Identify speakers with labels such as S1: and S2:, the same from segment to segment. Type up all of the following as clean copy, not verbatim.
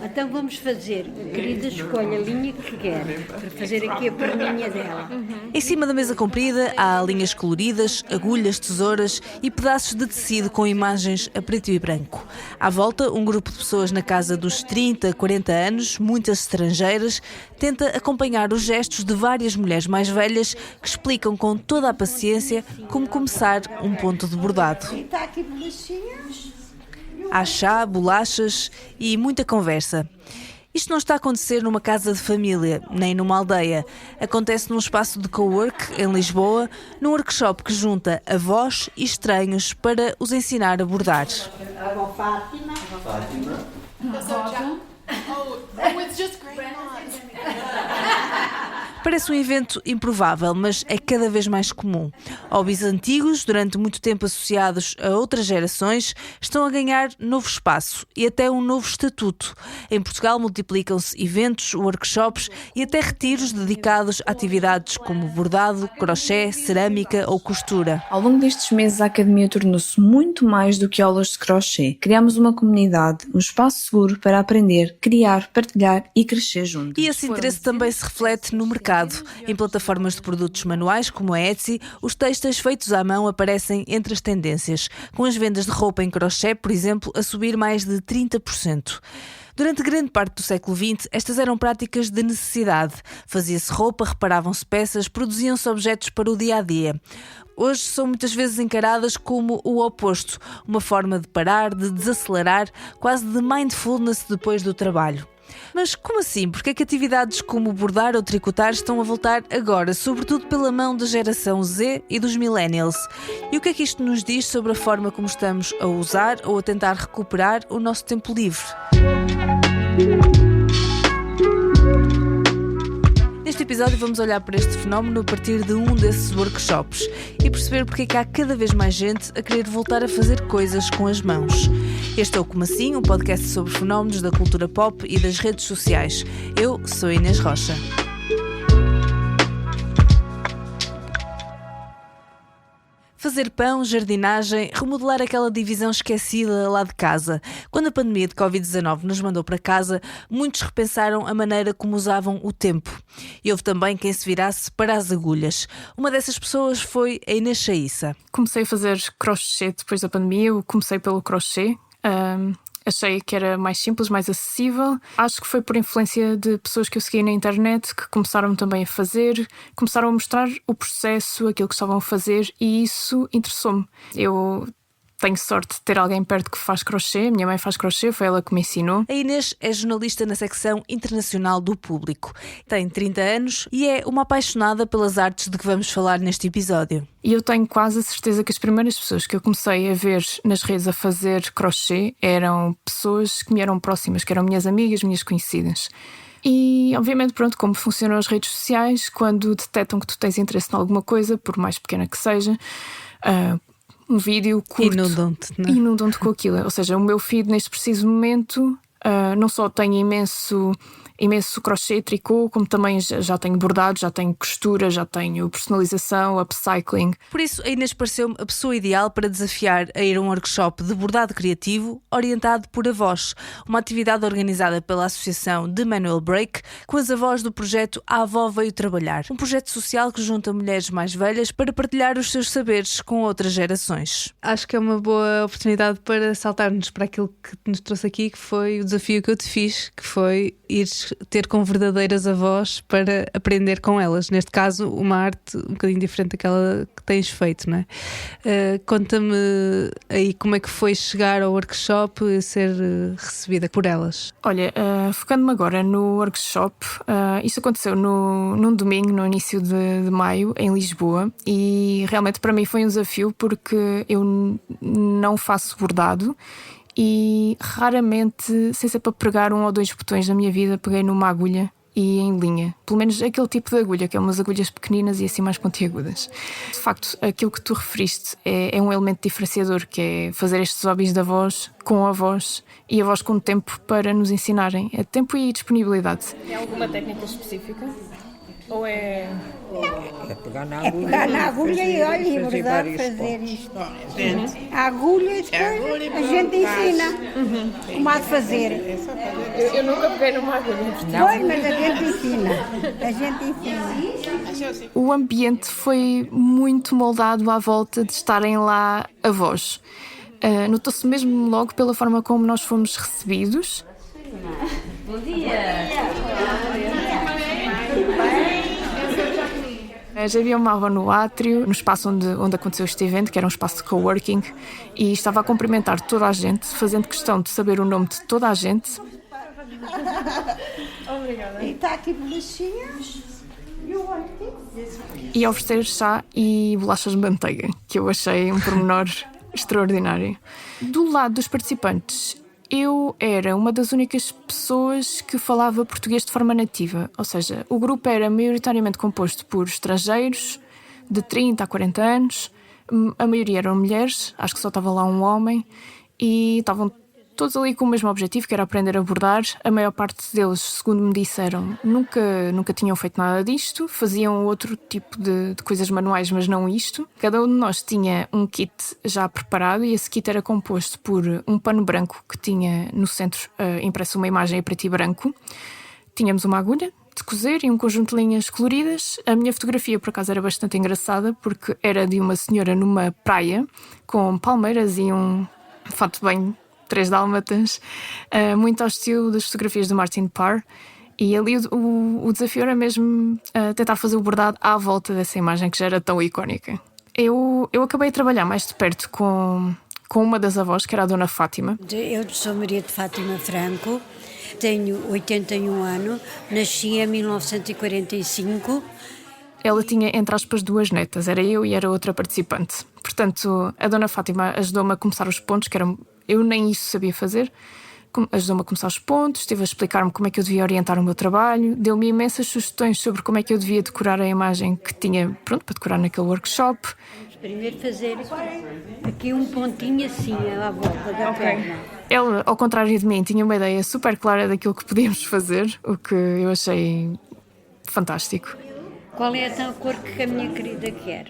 S1: Então vamos fazer, a querida escolha a linha que quer, para fazer aqui a perninha dela.
S2: Em cima da mesa comprida há linhas coloridas, agulhas, tesouras e pedaços de tecido com imagens a preto e branco. À volta, um grupo de pessoas na casa dos 30, 40 anos, muitas estrangeiras, tenta acompanhar os gestos de várias mulheres mais velhas que explicam com toda a paciência como começar um ponto de bordado.
S1: Está aqui bolachinhas.
S2: Há chá, bolachas e muita conversa. Isto não está a acontecer numa casa de família, nem numa aldeia. Acontece num espaço de cowork em Lisboa, num workshop que junta avós e estranhos para os ensinar a bordar.
S1: A avó Fátima.
S3: Rosa. Oh, it's just great.
S2: Parece um evento improvável, mas é cada vez mais comum. Hobbies antigos, durante muito tempo associados a outras gerações, estão a ganhar novo espaço e até um novo estatuto. Em Portugal multiplicam-se eventos, workshops e até retiros dedicados a atividades como bordado, crochê, cerâmica ou costura.
S4: Ao longo destes meses, a Academia tornou-se muito mais do que aulas de crochê. Criámos uma comunidade, um espaço seguro para aprender, criar, partilhar e crescer juntos.
S2: E esse interesse também se reflete no mercado. Em plataformas de produtos manuais, como a Etsy, os textos feitos à mão aparecem entre as tendências, com as vendas de roupa em crochê, por exemplo, a subir mais de 30%. Durante grande parte do século XX, estas eram práticas de necessidade. Fazia-se roupa, reparavam-se peças, produziam-se objetos para o dia-a-dia. Hoje são muitas vezes encaradas como o oposto, uma forma de parar, de desacelerar, quase de mindfulness depois do trabalho. Mas como assim? Porque é que atividades como bordar ou tricotar estão a voltar agora, sobretudo pela mão da geração Z e dos millennials? E o que é que isto nos diz sobre a forma como estamos a usar ou a tentar recuperar o nosso tempo livre? Neste episódio vamos olhar para este fenómeno a partir de um desses workshops e perceber porque é que há cada vez mais gente a querer voltar a fazer coisas com as mãos. Este é o Como Assim, um podcast sobre fenómenos da cultura pop e das redes sociais. Eu sou Inês Rocha. Fazer pão, jardinagem, remodelar aquela divisão esquecida lá de casa. Quando a pandemia de Covid-19 nos mandou para casa, muitos repensaram a maneira como usavam o tempo. E houve também quem se virasse para as agulhas. Uma dessas pessoas foi a Inês Chaíça.
S5: Comecei a fazer crochê depois da pandemia. Eu comecei pelo crochê. Achei que era mais simples, mais acessível. Acho que foi por influência de pessoas que eu segui na internet que começaram também a fazer, começaram a mostrar o processo, aquilo que estavam a fazer, e isso interessou-me. Eu tenho sorte de ter alguém perto que faz crochê. A minha mãe faz crochê, foi ela que me ensinou.
S2: A Inês é jornalista na secção internacional do Público. Tem 30 anos e é uma apaixonada pelas artes de que vamos falar neste episódio.
S5: E eu tenho quase a certeza que as primeiras pessoas que eu comecei a ver nas redes a fazer crochê eram pessoas que me eram próximas, que eram minhas amigas, minhas conhecidas. E, obviamente, pronto, como funcionam as redes sociais, quando detectam que tu tens interesse em alguma coisa, por mais pequena que seja, um vídeo curto, inundam-te com aquilo. Ou seja, o meu feed neste preciso momento não só tem imenso crochê e tricô, como também já tenho bordado, já tenho costura, já tenho personalização, upcycling.
S2: Por isso, a Inês pareceu-me a pessoa ideal para desafiar a ir a um workshop de bordado criativo orientado por avós, uma atividade organizada pela Associação de Manual Break, com as avós do projeto A Avó Veio Trabalhar, um projeto social que junta mulheres mais velhas para partilhar os seus saberes com outras gerações.
S6: Acho que é uma boa oportunidade para saltarmos para aquilo que nos trouxe aqui, que foi o desafio que eu te fiz, que foi ir ter com verdadeiras avós para aprender com elas. Neste caso, uma arte um bocadinho diferente daquela que tens feito, não é? Conta-me aí como é que foi chegar ao workshop e ser recebida por elas.
S5: Olha, focando-me agora no workshop, isso aconteceu num domingo, no início de maio, em Lisboa, e realmente para mim foi um desafio porque eu não faço bordado e raramente, sem ser para pregar um ou dois botões na minha vida, peguei numa agulha e em linha. Pelo menos aquele tipo de agulha, que é umas agulhas pequeninas e assim mais pontiagudas. De facto, aquilo que tu referiste é um elemento diferenciador, que é fazer estes hobbies da voz com a voz e a voz com tempo para nos ensinarem. É tempo e disponibilidade.
S7: Tem alguma técnica específica?
S5: Ou é...
S7: É pegar na
S1: É pegar na agulha e olha, e bordar, fazer isto. A agulha e depois a gente ensina como há de fazer.
S5: Eu nunca peguei numa agulha.
S1: Pois, mas a gente ensina. A gente ensina.
S5: O ambiente foi muito moldado à volta de estarem lá avós. Notou-se mesmo logo pela forma como nós fomos recebidos.
S2: Bom dia!
S5: Já havia uma avó no átrio, no espaço onde aconteceu este evento, que era um espaço de coworking, e estava a cumprimentar toda a gente, fazendo questão de saber o nome de toda a gente.
S1: Obrigada. E está aqui bolachinhas.
S5: E a oferecer chá e bolachas de manteiga, que eu achei um pormenor extraordinário. Do lado dos participantes, eu era uma das únicas pessoas que falava português de forma nativa, ou seja, o grupo era maioritariamente composto por estrangeiros de 30 a 40 anos, a maioria eram mulheres, acho que só estava lá um homem, e estavam todos ali com o mesmo objetivo, que era aprender a bordar. A maior parte deles, segundo me disseram, nunca tinham feito nada disto, faziam outro tipo de coisas manuais, mas não isto. Cada um de nós tinha um kit já preparado e esse kit era composto por um pano branco que tinha no centro impresso uma imagem em preto e branco. Tínhamos uma agulha de cozer e um conjunto de linhas coloridas. A minha fotografia, por acaso, era bastante engraçada porque era de uma senhora numa praia com palmeiras e um fato bem 3 dálmatas, muito ao estilo das fotografias do Martin Parr, e ali o desafio era mesmo tentar fazer o bordado à volta dessa imagem que já era tão icónica. Eu acabei a trabalhar mais de perto com uma das avós, que era a Dona Fátima.
S8: Eu sou Maria de Fátima Franco, tenho 81 anos, nasci em 1945.
S5: Ela tinha, entre aspas, 2 netas, era eu e era outra participante. Portanto, a Dona Fátima ajudou-me a começar os pontos, que eram... Eu nem isso sabia fazer. Ajudou-me a começar os pontos, esteve a explicar-me como é que eu devia orientar o meu trabalho, deu-me imensas sugestões sobre como é que eu devia decorar a imagem que tinha, pronto, para decorar naquele workshop.
S8: Vamos primeiro fazer aqui um pontinho assim, à volta da perna.
S5: Ela, ao contrário de mim, tinha uma ideia super clara daquilo que podíamos fazer, o que eu achei fantástico.
S8: Qual é então a cor que a minha querida quer?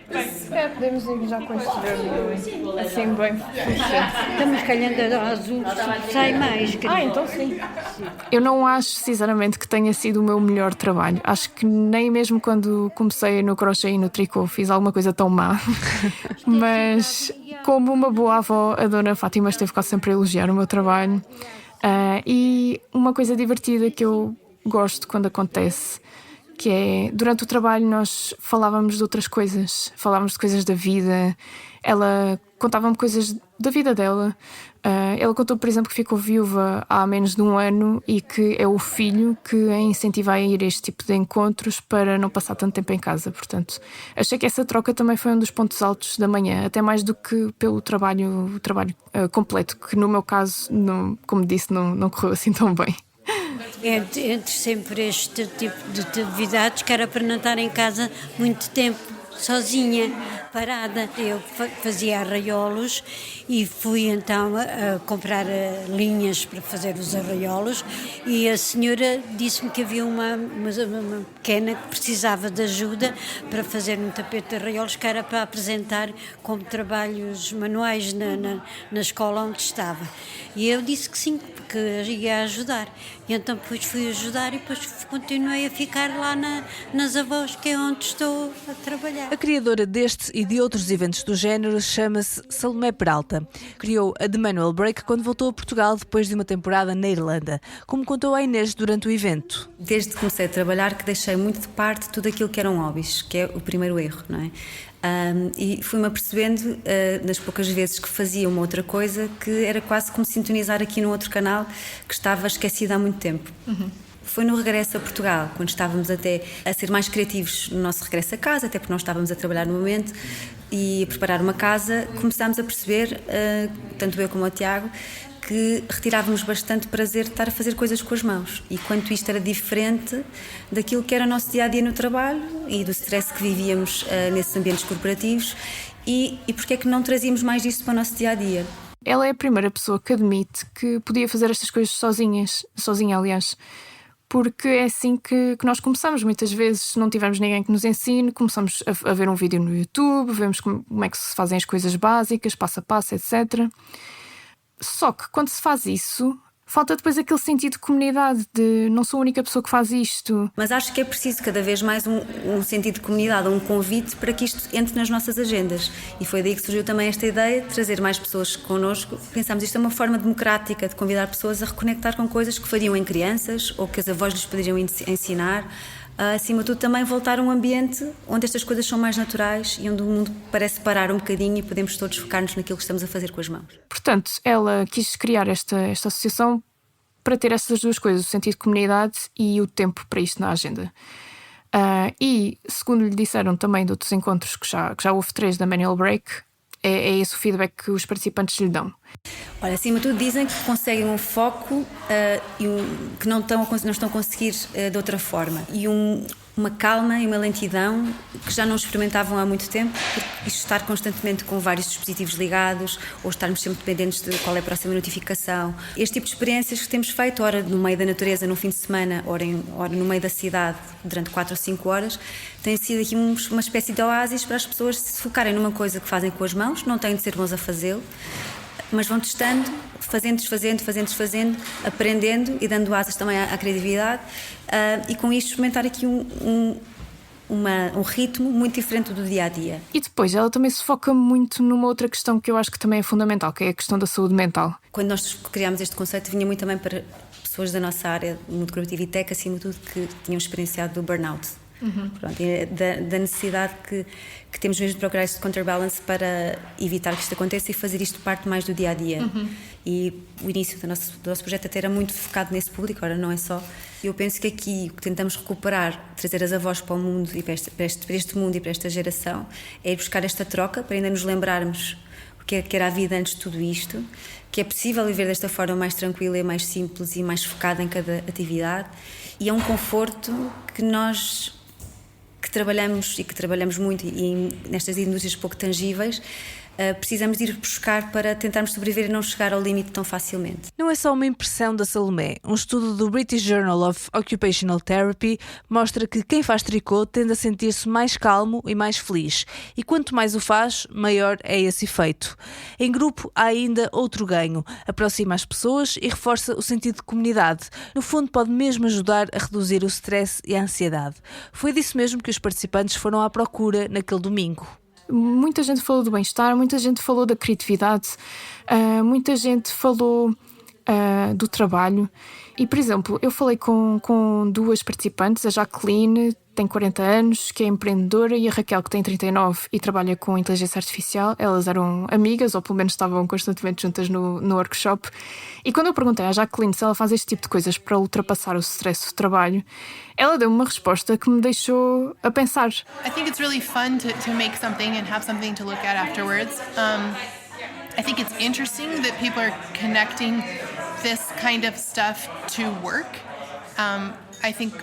S5: Podemos ir já construir assim bem.
S8: Estamos calhando a azul, sai mais, querida.
S5: Então sim. Eu não acho, sinceramente, que tenha sido o meu melhor trabalho. Acho que nem mesmo quando comecei no crochê e no tricô fiz alguma coisa tão má. Mas, como uma boa avó, a Dona Fátima esteve quase sempre a elogiar o meu trabalho. E uma coisa divertida que eu gosto quando acontece, que é, durante o trabalho nós falávamos de outras coisas, falávamos de coisas da vida. Ela contava-me coisas da vida dela. Ela contou, por exemplo, que ficou viúva há menos de 1 ano e que é o filho que a incentiva a ir a este tipo de encontros para não passar tanto tempo em casa. Portanto, achei que essa troca também foi um dos pontos altos da manhã, até mais do que pelo trabalho completo, que no meu caso, como disse, não correu assim tão bem.
S8: Entre sempre este tipo de atividades, que era para não estar em casa muito tempo, sozinha, parada. Eu fazia arraiolos e fui então a comprar linhas para fazer os arraiolos, e a senhora disse-me que havia uma pequena que precisava de ajuda para fazer um tapete de arraiolos, que era para apresentar como trabalhos manuais na escola onde estava. E eu disse que sim, que ia ajudar. E então depois fui ajudar e depois continuei a ficar lá nas avós, que é onde estou a trabalhar.
S2: A criadora deste e de outros eventos do género chama-se Salomé Peralta. Criou a The Manual Break quando voltou a Portugal depois de uma temporada na Irlanda, como contou a Inês durante o evento.
S9: Desde que comecei a trabalhar que deixei muito de parte tudo aquilo que eram hobbies, que é o primeiro erro, não é? E fui-me apercebendo, nas poucas vezes que fazia uma outra coisa, que era quase como sintonizar aqui no outro canal que estava esquecido há muito tempo. Foi no regresso a Portugal, quando estávamos até a ser mais criativos no nosso regresso a casa, até porque nós estávamos a trabalhar no momento e a preparar uma casa, começámos a perceber, tanto eu como o Tiago, que retirávamos bastante prazer de estar a fazer coisas com as mãos, e quanto isto era diferente daquilo que era o nosso dia-a-dia no trabalho e do stress que vivíamos nesses ambientes corporativos, e porque é que não trazíamos mais disto para o nosso dia-a-dia.
S5: Ela é a primeira pessoa que admite que podia fazer estas coisas sozinha, aliás. porque é assim que nós começamos. Muitas vezes, se não tivermos ninguém que nos ensine, começamos a ver um vídeo no YouTube, vemos como é que se fazem as coisas básicas, passo a passo, etc. Só que quando se faz isso, falta depois aquele sentido de comunidade, de não sou a única pessoa que faz isto.
S9: Mas acho que é preciso cada vez mais um sentido de comunidade, um convite para que isto entre nas nossas agendas. E foi daí que surgiu também esta ideia de trazer mais pessoas connosco. Pensámos, isto é uma forma democrática de convidar pessoas a reconectar com coisas que fariam em crianças ou que as avós lhes poderiam ensinar. Acima de tudo, também voltar a um ambiente onde estas coisas são mais naturais e onde o mundo parece parar um bocadinho e podemos todos focar-nos naquilo que estamos a fazer com as mãos.
S5: Portanto, ela quis criar esta associação para ter essas duas coisas, o sentido de comunidade e o tempo para isto na agenda. E, segundo lhe disseram também de outros encontros, que já houve 3 da Manual Break, é esse o feedback que os participantes lhe dão.
S9: Olha, acima de tudo dizem que conseguem um foco que não estão a conseguir de outra forma. E uma calma e uma lentidão que já não experimentavam há muito tempo, porque isto estar constantemente com vários dispositivos ligados ou estarmos sempre dependentes de qual é a próxima notificação. Este tipo de experiências que temos feito, ora no meio da natureza, no fim de semana, ora no meio da cidade, durante 4 ou 5 horas, tem sido aqui uma espécie de oásis para as pessoas se focarem numa coisa que fazem com as mãos, não têm de ser bons a fazê-lo, mas vão testando, fazendo, aprendendo e dando asas também à criatividade e com isto experimentar aqui um ritmo muito diferente do dia-a-dia.
S5: E depois ela também se foca muito numa outra questão que eu acho que também é fundamental, que é a questão da saúde mental.
S9: Quando nós criámos este conceito, vinha muito também para pessoas da nossa área, do mundo corporativo e tech, acima de tudo, que tinham experienciado do burnout. Pronto, da necessidade que temos mesmo de procurar este counterbalance para evitar que isto aconteça e fazer isto parte mais do dia-a-dia. E o início do nosso projeto até era muito focado nesse público, agora não é só. Eu penso que aqui o que tentamos recuperar, trazer as avós para o mundo e para este mundo e para esta geração, é ir buscar esta troca para ainda nos lembrarmos o que era a vida antes de tudo isto, que é possível viver desta forma mais tranquila e mais simples e mais focada em cada atividade, e é um conforto que nós que trabalhamos muito e nestas indústrias pouco tangíveis, precisamos de ir buscar para tentarmos sobreviver e não chegar ao limite tão facilmente.
S2: Não é só uma impressão da Salomé. Um estudo do British Journal of Occupational Therapy mostra que quem faz tricô tende a sentir-se mais calmo e mais feliz. E quanto mais o faz, maior é esse efeito. Em grupo há ainda outro ganho. Aproxima as pessoas e reforça o sentido de comunidade. No fundo, pode mesmo ajudar a reduzir o stress e a ansiedade. Foi disso mesmo que os participantes foram à procura naquele domingo.
S5: Muita gente falou do bem-estar, muita gente falou da criatividade, muita gente falou do trabalho. E, por exemplo, eu falei com 2 participantes, a Jacqueline, tem 40 anos, que é empreendedora, e a Raquel, que tem 39 e trabalha com inteligência artificial. Elas eram amigas, ou pelo menos estavam constantemente juntas no workshop. E quando eu perguntei à Jacqueline se ela faz este tipo de coisas para ultrapassar o stress do trabalho, ela deu uma resposta que me deixou a pensar.
S3: I think it's really fun to make something and have something to look at afterwards. I think it's interesting that people are connecting this kind of stuff to work. I think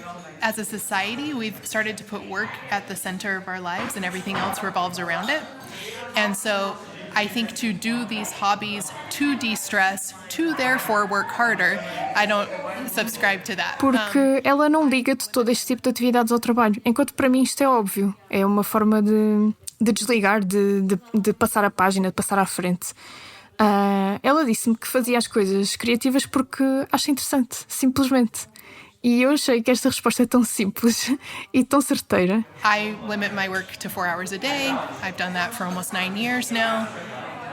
S3: as a society, we've started to put work at the center of our lives and everything else revolves around it. And so I think to do these hobbies to de-stress, to therefore work harder, I don't subscribe to that.
S5: Porque ela não liga de todo este tipo de atividades ao trabalho, enquanto para mim isto é óbvio. É uma forma de desligar, de passar a página, de passar à frente. Ela disse-me que fazia as coisas criativas porque acha interessante, simplesmente. E eu achei que esta resposta é tão simples e tão certeira.
S3: I limit my work to 4 hours a day. I've done that for almost 9 years now.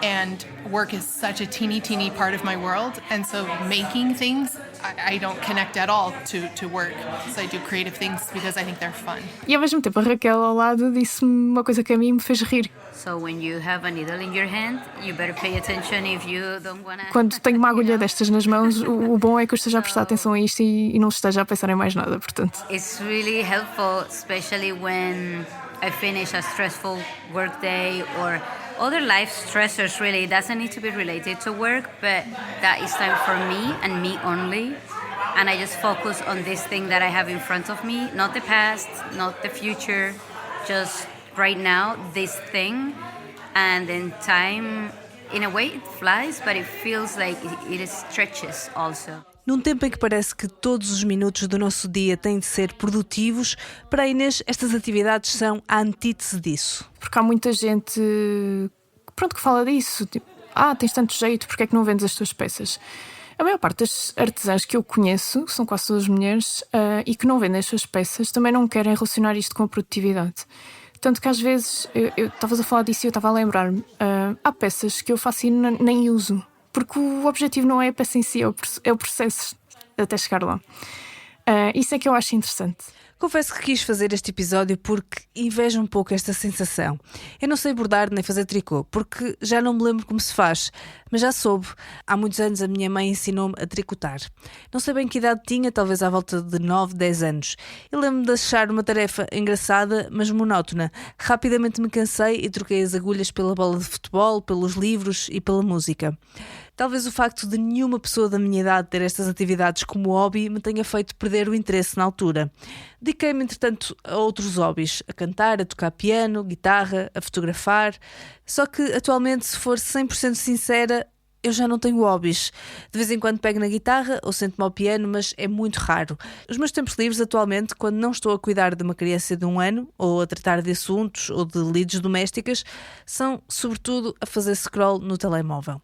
S3: And work is such a teeny part of my world. And so making things, I don't connect at all to work. So I do creative things because I think they're fun.
S5: E ao mesmo tempo a Raquel ao lado disse-me uma coisa que a mim me fez rir.
S10: So when you have a needle in your hand, you better pay attention if you don't wanna...
S5: Quando tenho uma agulha destas nas mãos, o bom é que eu esteja a prestar atenção a isto e não esteja a pensar em mais nada, portanto.
S10: It's really helpful, especially when I finish a stressful work day or other life stressors. Really, it doesn't need to be related to work, but that is time for me and me only. And I just focus on this thing that I have in front of me, not the past, not the future, just right now, this thing. And then time, in a way, it flies, but it feels like it stretches also.
S2: Num tempo em que parece que todos os minutos do nosso dia têm de ser produtivos, para a Inês estas atividades são a antítese disso.
S5: Porque há muita gente que fala disso, tipo, tens tanto jeito, porque é que não vendes as tuas peças? A maior parte das artesãs que eu conheço, que são quase todas mulheres, e que não vendem as suas peças, também não querem relacionar isto com a produtividade. Tanto que às vezes, eu estavas a falar disso e eu estava a lembrar-me, há peças que eu faço e nem uso, porque o objetivo não é a peça em si, é o processo até chegar lá. Isso é que eu acho interessante.
S2: Confesso que quis fazer este episódio porque invejo um pouco esta sensação. Eu não sei bordar nem fazer tricô, porque já não me lembro como se faz, mas já soube. Há muitos anos a minha mãe ensinou-me a tricotar. Não sei bem que idade tinha, talvez à volta de 9, 10 anos. Eu lembro-me de achar uma tarefa engraçada, mas monótona. Rapidamente me cansei e troquei as agulhas pela bola de futebol, pelos livros e pela música. Talvez o facto de nenhuma pessoa da minha idade ter estas atividades como hobby me tenha feito perder o interesse na altura. Dediquei-me, entretanto, a outros hobbies, a cantar, a tocar piano, guitarra, a fotografar. Só que, atualmente, se for 100% sincera, eu já não tenho hobbies. De vez em quando pego na guitarra ou sento-me ao piano, mas é muito raro. Os meus tempos livres, atualmente, quando não estou a cuidar de uma criança de 1 ano, ou a tratar de assuntos ou de lides domésticas, são, sobretudo, a fazer scroll no telemóvel.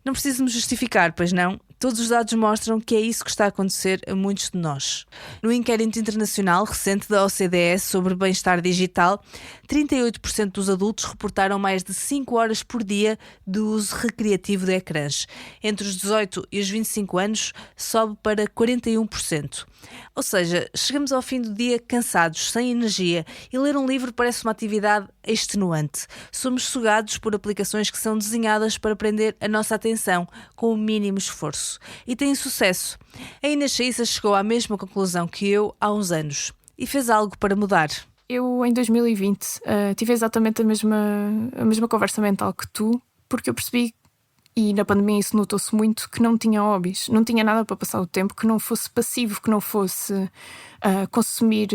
S2: Não preciso me justificar, pois não? Todos os dados mostram que é isso que está a acontecer a muitos de nós. No inquérito internacional recente da OCDE sobre bem-estar digital, 38% dos adultos reportaram mais de 5 horas por dia de uso recreativo de ecrãs. Entre os 18 e os 25 anos, sobe para 41%. Ou seja, chegamos ao fim do dia cansados, sem energia, e ler um livro parece uma atividade extenuante. Somos sugados por aplicações que são desenhadas para prender a nossa atenção com o mínimo esforço. E tem sucesso. A Inês Chaissa chegou à mesma conclusão que eu há uns anos e fez algo para mudar.
S5: Eu, em 2020, tive exatamente a mesma conversa mental que tu, porque eu percebi, e na pandemia isso notou-se muito, que não tinha hobbies, não tinha nada para passar o tempo, que não fosse passivo, que não fosse consumir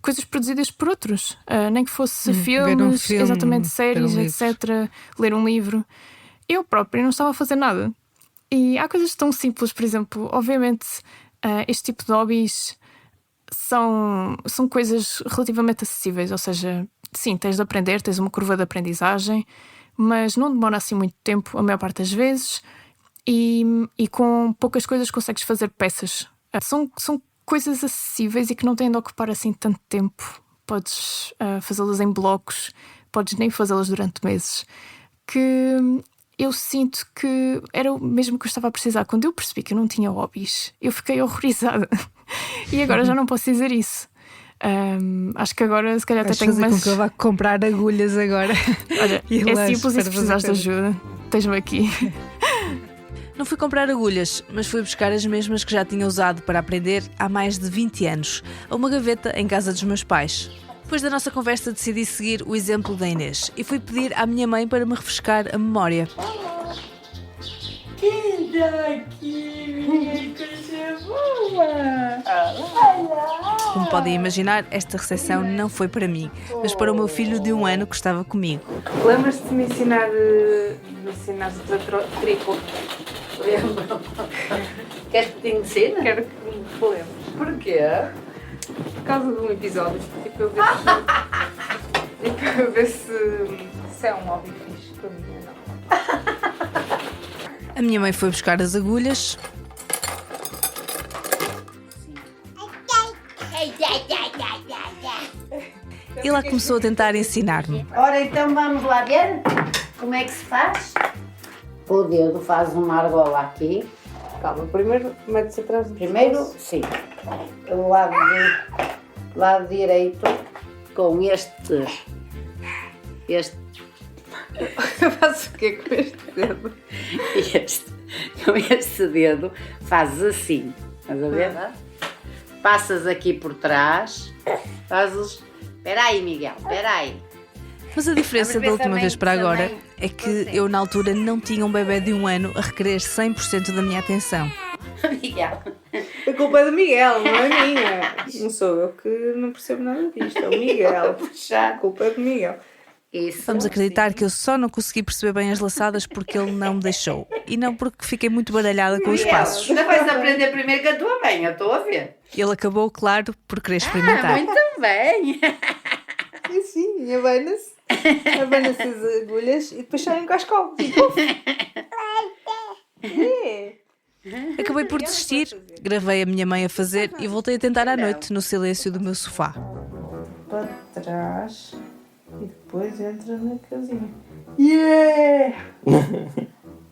S5: coisas produzidas por outros, nem que fosse filmes, exatamente, séries, etc., ler um livro. Eu própria não estava a fazer nada. E há coisas tão simples, por exemplo, obviamente este tipo de hobbies são coisas relativamente acessíveis, ou seja, sim, tens de aprender, tens uma curva de aprendizagem, mas não demora assim muito tempo, a maior parte das vezes, e com poucas coisas consegues fazer peças. São coisas acessíveis e que não têm de ocupar assim tanto tempo. Podes fazê-las em blocos, podes nem fazê-las durante meses, que eu sinto que era o mesmo que eu estava a precisar. Quando eu percebi que eu não tinha hobbies, eu fiquei horrorizada. E agora já não posso dizer isso. Acho que agora se calhar até tenho mais...
S6: com que eu vá comprar agulhas agora.
S5: Olha, é simples e se precisares de ajuda, tens-me aqui.
S2: Não fui comprar agulhas, mas fui buscar as mesmas que já tinha usado para aprender há mais de 20 anos, a uma gaveta em casa dos meus pais. Depois da nossa conversa decidi seguir o exemplo da Inês e fui pedir à minha mãe para me refrescar a memória.
S11: Quem está aqui, minha coisa boa?
S2: Como podem imaginar, esta recepção não foi para mim, mas para o meu filho de 1 ano que estava comigo.
S6: Lembras-te de me ensinar a tricô?
S11: Lembro. Queres que te ensine?
S6: Quero que me lembres.
S11: Porquê?
S6: Por causa de um episódio, e para eu ver se é um hobby fixe para mim ou não.
S2: A minha mãe foi buscar as agulhas. E lá começou a tentar ensinar-me.
S11: Ora, então vamos lá ver como é que se faz. O dedo faz uma argola aqui.
S6: Calma, primeiro mete-se atrás do
S11: Primeiro, sim. O lado direito com este.
S6: Eu faço o quê com este dedo?
S11: Com este dedo fazes assim. Estás a ver? Passas aqui por trás. Fazes. Espera aí, Miguel, espera aí.
S2: Mas a diferença da última vez para agora é que eu na altura não tinha um bebê de 1 ano a requerer 100% da minha atenção.
S11: Miguel.
S6: A culpa é do Miguel, não é minha. Não sou eu que não percebo nada disto, é o Miguel. A culpa é do Miguel.
S11: Isso.
S2: Vamos acreditar que eu só não consegui perceber bem as laçadas porque ele não me deixou. E não porque fiquei muito baralhada com os passos.
S11: Ainda vais aprender primeiro que a tua mãe, eu estou a ver.
S2: Ele acabou, claro, por querer experimentar.
S11: Muito bem.
S12: E sim, abana-se as agulhas e depois sai um cascal.
S2: Acabei por desistir, gravei a minha mãe a fazer e voltei a tentar à noite, no silêncio do meu sofá.
S12: Para trás e depois entra na casinha. Yeah!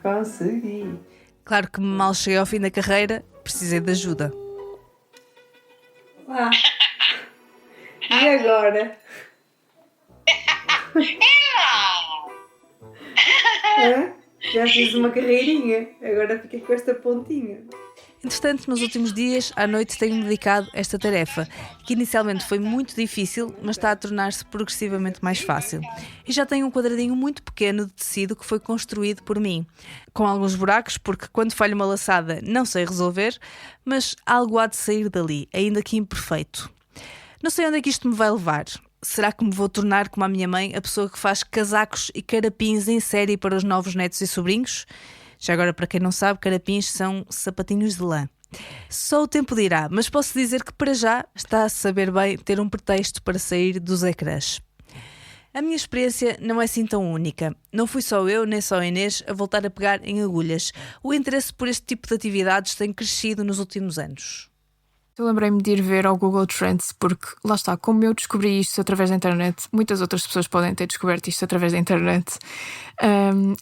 S12: Consegui!
S2: Claro que mal cheguei ao fim da carreira, precisei de ajuda.
S12: Lá. E agora? Já fiz uma carreirinha, agora fiquei com esta pontinha.
S2: Entretanto, nos últimos dias, à noite tenho-me dedicado a esta tarefa, que inicialmente foi muito difícil, mas está a tornar-se progressivamente mais fácil. E já tenho um quadradinho muito pequeno de tecido que foi construído por mim, com alguns buracos, porque quando falho uma laçada não sei resolver, mas algo há de sair dali, ainda que imperfeito. Não sei onde é que isto me vai levar. Será que me vou tornar, como a minha mãe, a pessoa que faz casacos e carapins em série para os novos netos e sobrinhos? Já agora, para quem não sabe, carapins são sapatinhos de lã. Só o tempo dirá, mas posso dizer que para já está a saber bem ter um pretexto para sair dos ecrãs. A minha experiência não é assim tão única. Não fui só eu, nem só a Inês, a voltar a pegar em agulhas. O interesse por este tipo de atividades tem crescido nos últimos anos.
S5: Eu lembrei-me de ir ver ao Google Trends porque, lá está, como eu descobri isto através da internet, muitas outras pessoas podem ter descoberto isto através da internet.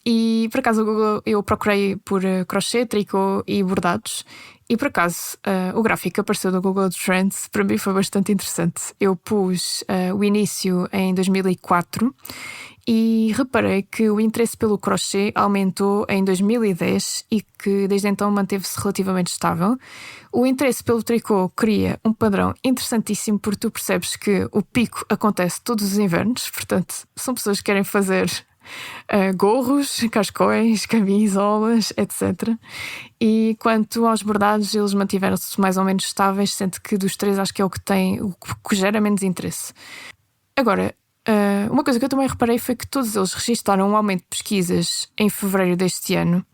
S5: E, por acaso, eu procurei por crochê, tricô e bordados. E, por acaso, o gráfico que apareceu do Google Trends, para mim foi bastante interessante. Eu pus o início em 2004 e reparei que o interesse pelo crochê aumentou em 2010 e que desde então manteve-se relativamente estável. O interesse pelo tricô cria um padrão interessantíssimo porque tu percebes que o pico acontece todos os invernos, portanto são pessoas que querem fazer gorros, cascóis, camisolas, etc. E quanto aos bordados, eles mantiveram-se mais ou menos estáveis, sendo que dos três acho que é o que gera menos interesse. Agora, uma coisa que eu também reparei foi que todos eles registaram um aumento de pesquisas em fevereiro deste ano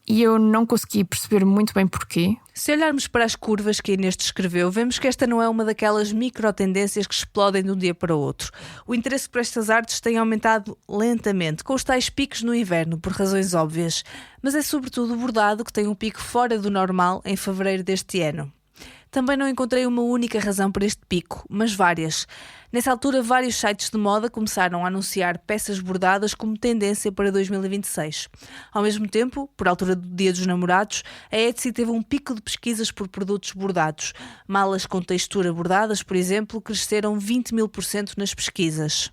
S5: e eu não consegui perceber muito bem porquê.
S2: Se olharmos para as curvas que a Inês descreveu, vemos que esta não é uma daquelas micro-tendências que explodem de um dia para o outro. O interesse por estas artes tem aumentado lentamente, com os tais picos no inverno, por razões óbvias. Mas é sobretudo o bordado que tem um pico fora do normal em fevereiro deste ano. Também não encontrei uma única razão para este pico, mas várias. Nessa altura, vários sites de moda começaram a anunciar peças bordadas como tendência para 2026. Ao mesmo tempo, por altura do Dia dos Namorados, a Etsy teve um pico de pesquisas por produtos bordados. Malas com textura bordadas, por exemplo, cresceram 20.000% nas pesquisas.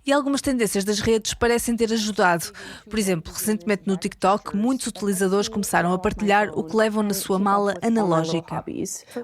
S2: E algumas tendências das redes parecem ter ajudado. Por exemplo, recentemente no TikTok, muitos utilizadores começaram a partilhar o que levam na sua mala analógica.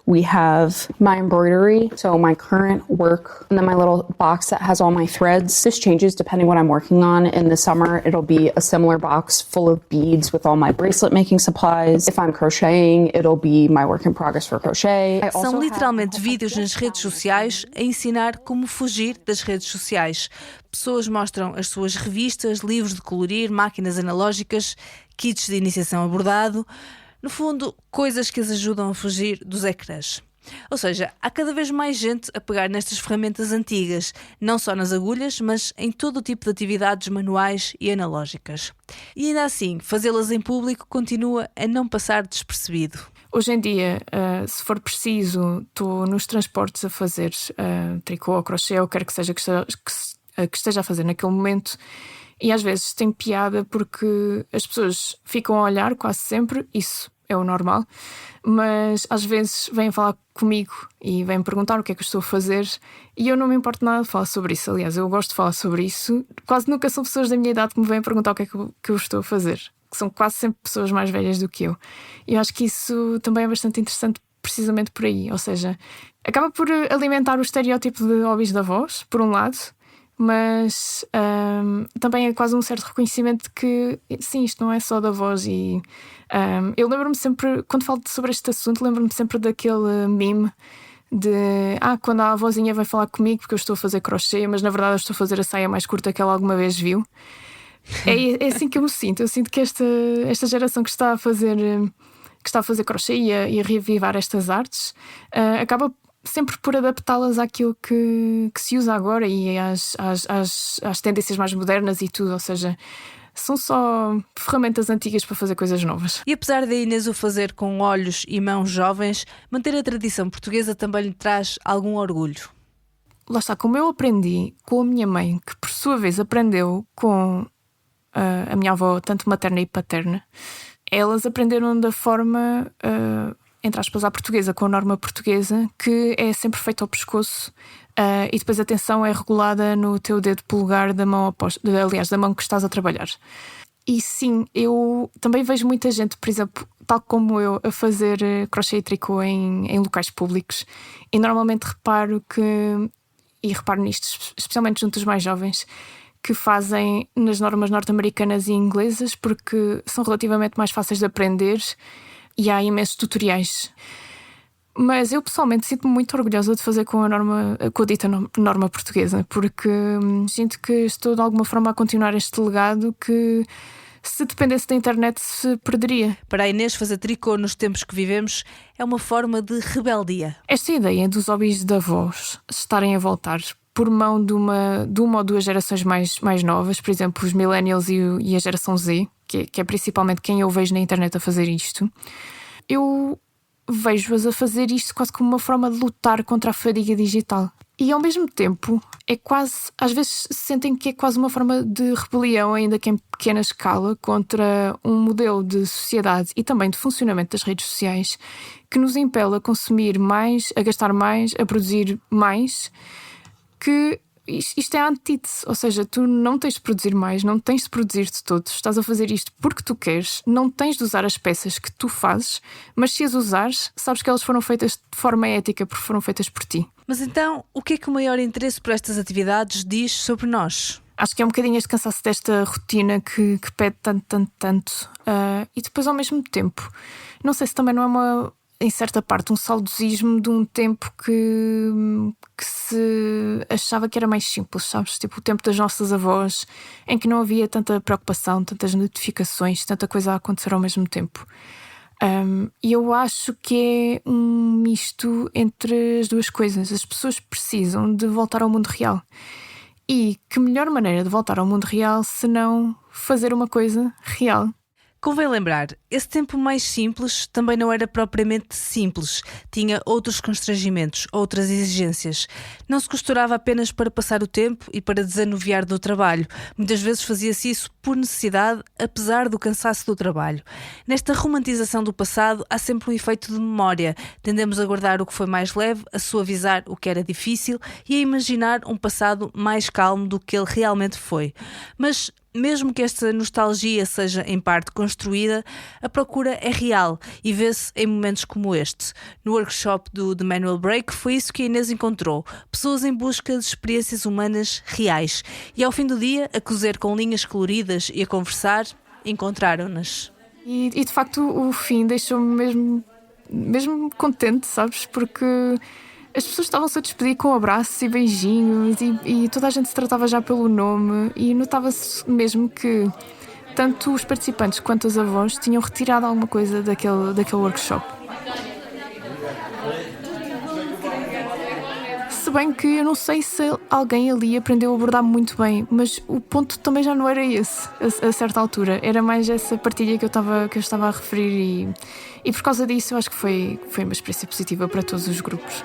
S13: We have my embroidery, so my current work, and then my little box that has all my threads. This changes depending what I'm working on. In the summer, it'll be a similar box full of beads with all my bracelet making supplies. If I'm crocheting, it'll be my work in progress for crochet.
S2: São literalmente vídeos nas redes sociais a ensinar como fugir das redes sociais. Pessoas mostram as suas revistas, livros de colorir, máquinas analógicas, kits de iniciação a bordado. No fundo, coisas que as ajudam a fugir dos ecrãs. Ou seja, há cada vez mais gente a pegar nestas ferramentas antigas, não só nas agulhas, mas em todo o tipo de atividades manuais e analógicas. E ainda assim, fazê-las em público continua a não passar despercebido.
S5: Hoje em dia, se for preciso, estou nos transportes a fazer tricô ou crochê, ou quer que seja que esteja a fazer naquele momento, e às vezes tem piada porque as pessoas ficam a olhar quase sempre, isso é o normal, mas às vezes vêm falar comigo e vêm perguntar o que é que eu estou a fazer e eu não me importo nada de falar sobre isso. Aliás, eu gosto de falar sobre isso. Quase nunca são pessoas da minha idade que me vêm perguntar o que é que eu estou a fazer, que são quase sempre pessoas mais velhas do que eu. E eu acho que isso também é bastante interessante precisamente por aí, ou seja, acaba por alimentar o estereótipo de hobbies da voz, por um lado, mas também é quase um certo reconhecimento de que sim, isto não é só da voz. E eu lembro-me sempre, quando falo sobre este assunto, lembro-me sempre daquele meme quando a avózinha vai falar comigo porque eu estou a fazer crochê, mas na verdade eu estou a fazer a saia mais curta que ela alguma vez viu. É assim que eu me sinto. Eu sinto que esta geração que está a fazer crochê e a reavivar estas artes acaba sempre por adaptá-las àquilo que se usa agora e às tendências mais modernas e tudo, ou seja, são só ferramentas antigas para fazer coisas novas.
S2: E apesar da Inês o fazer com olhos e mãos jovens, manter a tradição portuguesa também lhe traz algum orgulho.
S5: Lá está, como eu aprendi com a minha mãe, que por sua vez aprendeu com a minha avó, tanto materna e paterna, elas aprenderam da forma, entre aspas, à portuguesa, com a norma portuguesa, que é sempre feita ao pescoço e depois a tensão é regulada no teu dedo polegar da mão oposta, aliás, da mão que estás a trabalhar. E sim, eu também vejo muita gente, por exemplo, tal como eu, a fazer crochê e tricô em locais públicos, e normalmente reparo nisto, especialmente junto aos mais jovens, que fazem nas normas norte-americanas e inglesas, porque são relativamente mais fáceis de aprender e há imensos tutoriais. Mas eu pessoalmente sinto-me muito orgulhosa de fazer com a dita norma portuguesa, porque sinto que estou de alguma forma a continuar este legado que, se dependesse da internet, se perderia.
S2: Para a Inês, fazer tricô nos tempos que vivemos é uma forma de rebeldia.
S5: Esta ideia dos hobbies de avós estarem a voltar por mão de uma ou duas gerações mais novas, por exemplo, os millennials e a geração Z, que é principalmente quem eu vejo na internet a fazer isto, eu vejo-as a fazer isto quase como uma forma de lutar contra a fadiga digital. E ao mesmo tempo, às vezes sentem que é quase uma forma de rebelião, ainda que em pequena escala, contra um modelo de sociedade e também de funcionamento das redes sociais que nos impele a consumir mais, a gastar mais, a produzir mais, que isto é a antítese, ou seja, tu não tens de produzir mais, não tens de produzir de todo, estás a fazer isto porque tu queres, não tens de usar as peças que tu fazes, mas se as usares, sabes que elas foram feitas de forma ética porque foram feitas por ti.
S2: Mas então, o que é que o maior interesse por estas atividades diz sobre nós?
S5: Acho que é um bocadinho este cansaço desta rotina que pede tanto. E depois ao mesmo tempo, não sei se também não é em certa parte, um saudosismo de um tempo que se achava que era mais simples, sabes? Tipo o tempo das nossas avós, em que não havia tanta preocupação, tantas notificações, tanta coisa a acontecer ao mesmo tempo. E eu acho que é um misto entre as duas coisas. As pessoas precisam de voltar ao mundo real. E que melhor maneira de voltar ao mundo real se não fazer uma coisa real?
S2: Convém lembrar, esse tempo mais simples também não era propriamente simples. Tinha outros constrangimentos, outras exigências. Não se costurava apenas para passar o tempo e para desanuviar do trabalho. Muitas vezes fazia-se isso por necessidade, apesar do cansaço do trabalho. Nesta romantização do passado há sempre um efeito de memória. Tendemos a guardar o que foi mais leve, a suavizar o que era difícil e a imaginar um passado mais calmo do que ele realmente foi. Mas mesmo que esta nostalgia seja em parte construída, a procura é real e vê-se em momentos como este. No workshop do The Manual Break foi isso que a Inês encontrou, pessoas em busca de experiências humanas reais. E ao fim do dia, a cozer com linhas coloridas e a conversar, encontraram-nas.
S5: E de facto o fim deixou-me mesmo contente, sabes? Porque as pessoas estavam-se a despedir com abraços e beijinhos e toda a gente se tratava já pelo nome e notava-se mesmo que tanto os participantes quanto as avós tinham retirado alguma coisa daquele workshop. Se bem que eu não sei se alguém ali aprendeu a bordar muito bem, mas o ponto também já não era esse, a certa altura. Era mais essa partilha que eu estava a referir e por causa disso eu acho que foi uma experiência positiva para todos os grupos.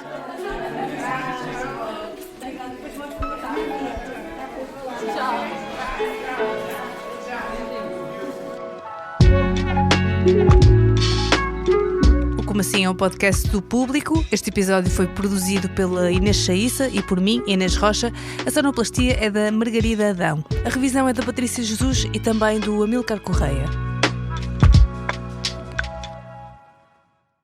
S2: Como Assim é um podcast do Público. Este episódio foi produzido pela Inês Chaíça e por mim, Inês Rocha. A sonoplastia é da Margarida Adão. A revisão é da Patrícia Jesus e também do Amilcar Correia.